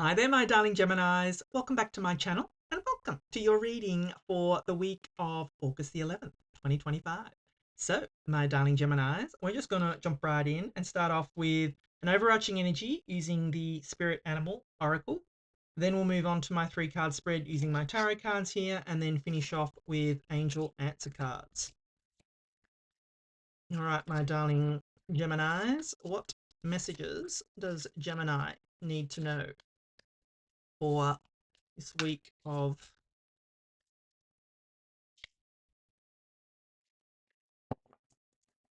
Hi there, my darling Geminis. Welcome back to my channel and welcome to your reading for the week of August the 11th, 2025. So, my darling Geminis, we're just going to jump right in and start off with an overarching energy using the Spirit Animal Oracle. Then we'll move on to my 3-card spread using my tarot cards here and then finish off with angel answer cards. All right, my darling Geminis, what messages does Gemini need to know for this week of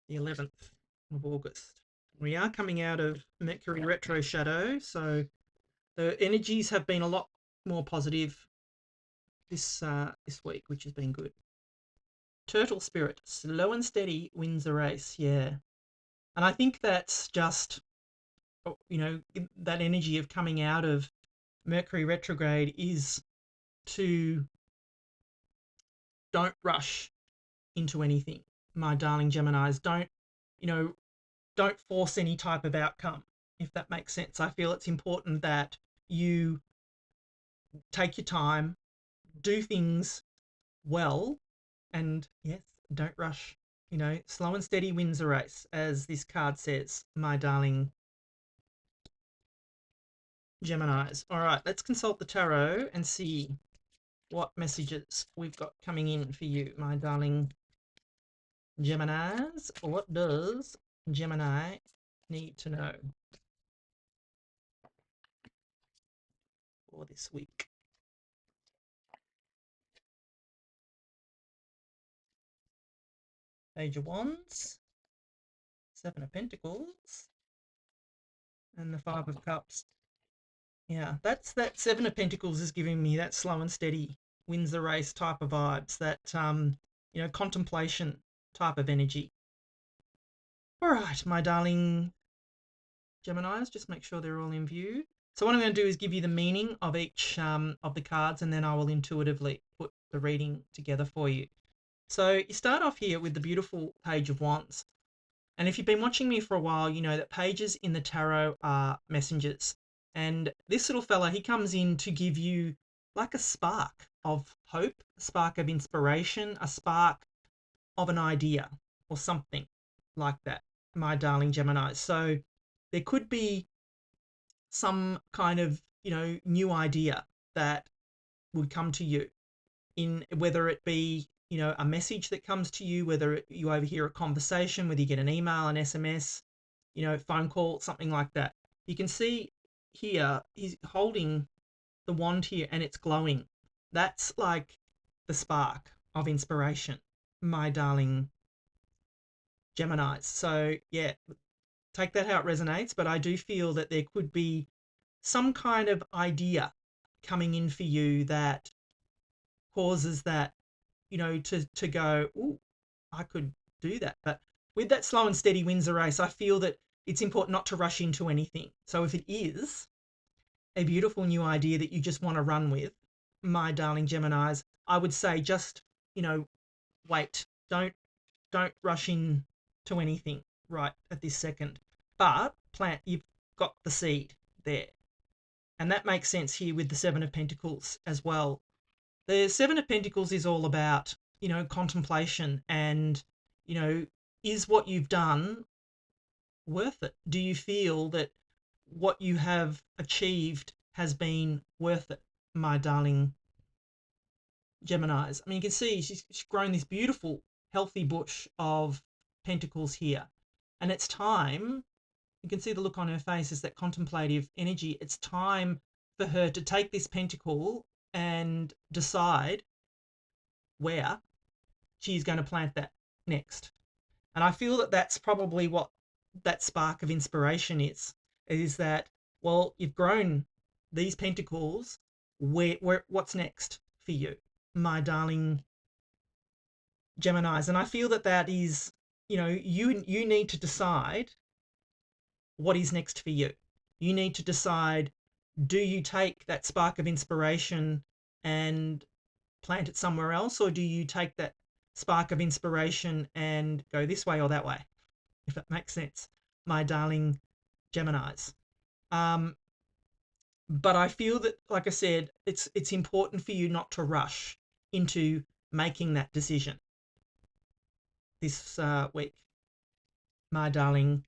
the 11th of August? We are coming out of Mercury retro shadow, so the energies have been a lot more positive this week, which has been good. Turtle spirit, slow and steady wins the race. Yeah, and I think that's just that energy of coming out of Mercury retrograde is to don't rush into anything, my darling Geminis. Don't force any type of outcome, if that makes sense. I feel it's important that you take your time, do things well, and yes, don't rush. Slow and steady wins a race, as this card says, my darling Geminis. All right, let's consult the tarot and see what messages we've got coming in for you, my darling Geminis. What does Gemini need to know for this week? Page of Wands, Seven of Pentacles, and the Five of Cups. Yeah, that Seven of Pentacles is giving me that slow and steady wins the race type of vibes, that contemplation type of energy. All right, my darling Geminis, just make sure they're all in view. So what I'm going to do is give you the meaning of each of the cards, and then I will intuitively put the reading together for you. So you start off here with the beautiful Page of Wands. And if you've been watching me for a while, you know that pages in the tarot are messengers. And this little fella, he comes in to give you like a spark of hope, a spark of inspiration, a spark of an idea or something like that, my darling Gemini. So there could be some kind of, new idea that would come to you, in whether it be a message that comes to you, whether you overhear a conversation, whether you get an email, an SMS, phone call, something like that. You can see here he's holding the wand here and it's glowing. That's like the spark of inspiration, my darling Geminis. So yeah, take that how it resonates, but I do feel that there could be some kind of idea coming in for you that causes that, to go, oh, I could do that. But with that slow and steady wins the race, I feel that it's important not to rush into anything. So if it is a beautiful new idea that you just want to run with, my darling Geminis, I would say just, wait. Don't rush in to anything right at this second. But you've got the seed there. And that makes sense here with the Seven of Pentacles as well. The Seven of Pentacles is all about, contemplation and, is what you've done worth it? Do you feel that what you have achieved has been worth it, my darling Geminis? I mean, you can see she's grown this beautiful, healthy bush of pentacles here. And it's time, you can see the look on her face is that contemplative energy. It's time for her to take this pentacle and decide where she's going to plant that next. And I feel that that's probably what that spark of inspiration is that, well, you've grown these pentacles. What's next for you, my darling Geminis? And I feel that that is, you need to decide what is next for you. You need to decide, do you take that spark of inspiration and plant it somewhere else, or do you take that spark of inspiration and go this way or that way, if that makes sense, my darling Geminis? But I feel that, like I said, it's important for you not to rush into making that decision this week, my darling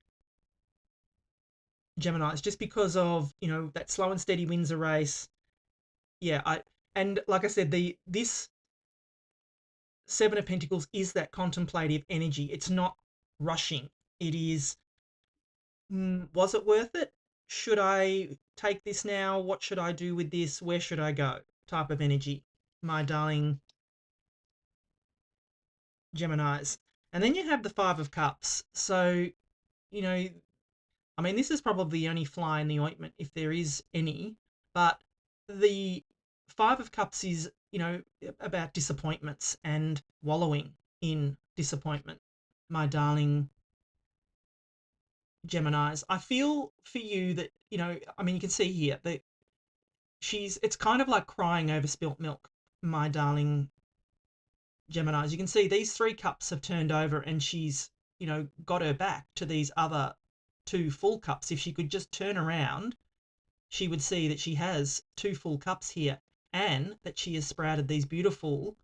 Geminis, just because of, that slow and steady wins a race. Yeah, and like I said, this Seven of Pentacles is that contemplative energy. It's not rushing. It is, was it worth it? Should I take this now? What should I do with this? Where should I go? Type of energy, my darling Geminis. And then you have the Five of Cups. So, you know, I mean, this is probably the only fly in the ointment if there is any, but the Five of Cups is, about disappointments and wallowing in disappointment, my darling Geminis. I feel for you that, I mean, you can see here that it's kind of like crying over spilt milk, my darling Geminis. You can see these three cups have turned over and she's, got her back to these other two full cups. If she could just turn around, she would see that she has two full cups here and that she has sprouted these beautiful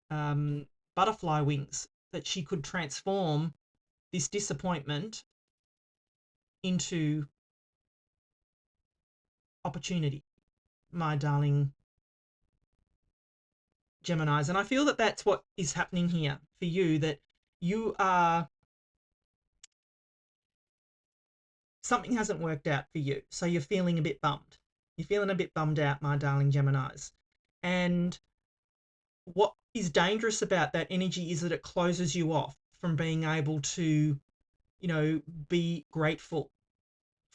butterfly wings, that she could transform this disappointment into opportunity, my darling Geminis. And I feel that that's what is happening here for you, that you are, something hasn't worked out for you. So you're feeling a bit bummed. You're feeling a bit bummed out, my darling Geminis. And what is dangerous about that energy is that it closes you off from being able to, be grateful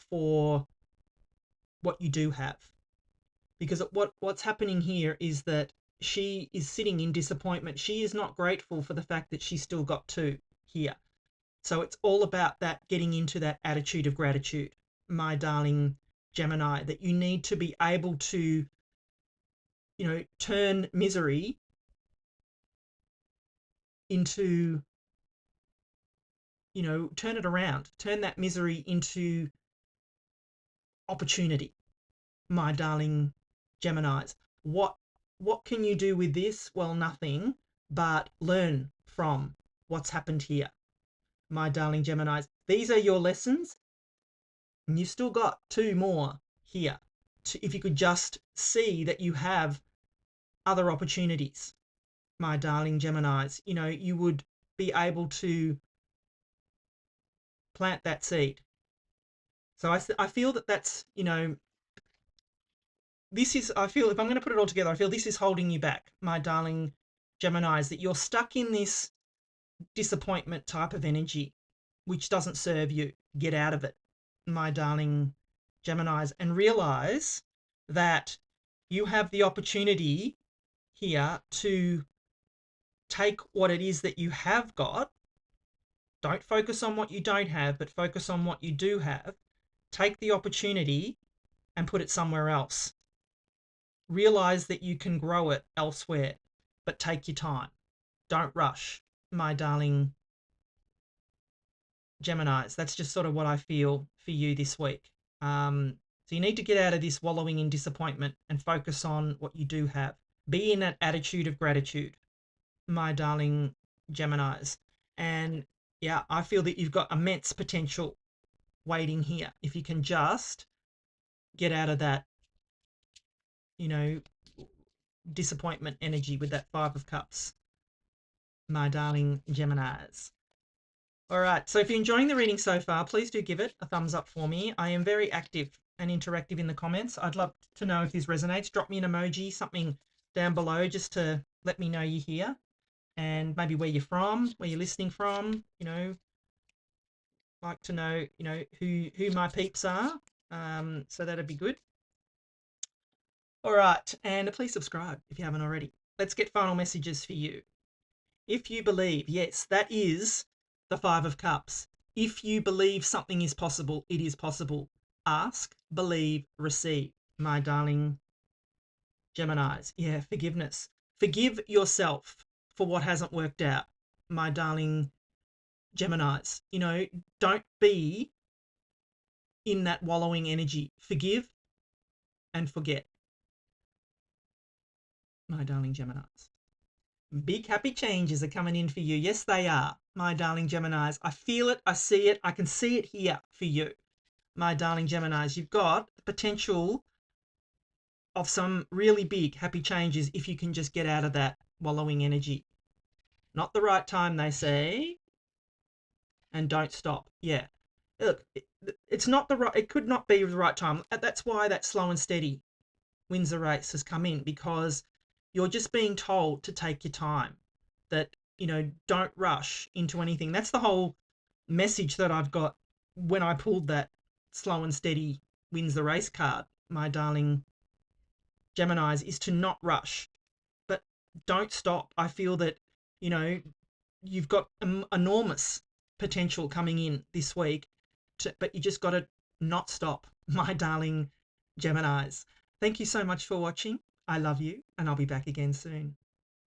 for what you do have. Because what's happening here is that she is sitting in disappointment. She is not grateful for the fact that she's still got two here. So it's all about that, getting into that attitude of gratitude, my darling Gemini, that you need to be able to, turn misery into, turn it around, turn that misery into opportunity, my darling Geminis. What can you do with this? Well, nothing, but learn from what's happened here, my darling Geminis. These are your lessons, and you've still got two more here. If you could just see that you have other opportunities, my darling Geminis, you would be able to plant that seed. So I feel that that's, this is, I feel, if I'm going to put it all together, I feel this is holding you back, my darling Geminis, that you're stuck in this disappointment type of energy, which doesn't serve you. Get out of it, my darling Geminis, and realize that you have the opportunity here to take what it is that you have got. Don't focus on what you don't have, but focus on what you do have. Take the opportunity and put it somewhere else. Realize that you can grow it elsewhere, but take your time. Don't rush, my darling Geminis. That's just sort of what I feel for you this week. So you need to get out of this wallowing in disappointment and focus on what you do have. Be in that attitude of gratitude, my darling Geminis. And yeah, I feel that you've got immense potential waiting here. If you can just get out of that, disappointment energy with that Five of Cups, my darling Geminis. All right, so if you're enjoying the reading so far, please do give it a thumbs up for me. I am very active and interactive in the comments. I'd love to know if this resonates. Drop me an emoji, something down below, just to let me know you're here, and maybe where you're from, where you're listening from. Like to know, who my peeps are. So that'd be good. All right, and please subscribe if you haven't already. Let's get final messages for you. If you believe, yes, that is the Five of Cups. If you believe something is possible, it is possible. Ask, believe, receive, my darling Geminis. Yeah, forgiveness. Forgive yourself for what hasn't worked out, my darling Geminis. Don't be in that wallowing energy. Forgive, and forget, my darling Geminis. Big happy changes are coming in for you. Yes, they are, my darling Geminis. I feel it. I see it. I can see it here for you, my darling Geminis. You've got the potential of some really big happy changes if you can just get out of that wallowing energy. Not the right time, they say, and don't stop. Yeah. Look, it's not the right, it could not be the right time. That's why that slow and steady wins the race has come in, because you're just being told to take your time, that, don't rush into anything. That's the whole message that I've got when I pulled that slow and steady wins the race card, my darling Geminis, is to not rush, but don't stop. I feel that, you know, you've got enormous potential coming in this week, but you just got to not stop, my darling Geminis. Thank you so much for watching. I love you, and I'll be back again soon.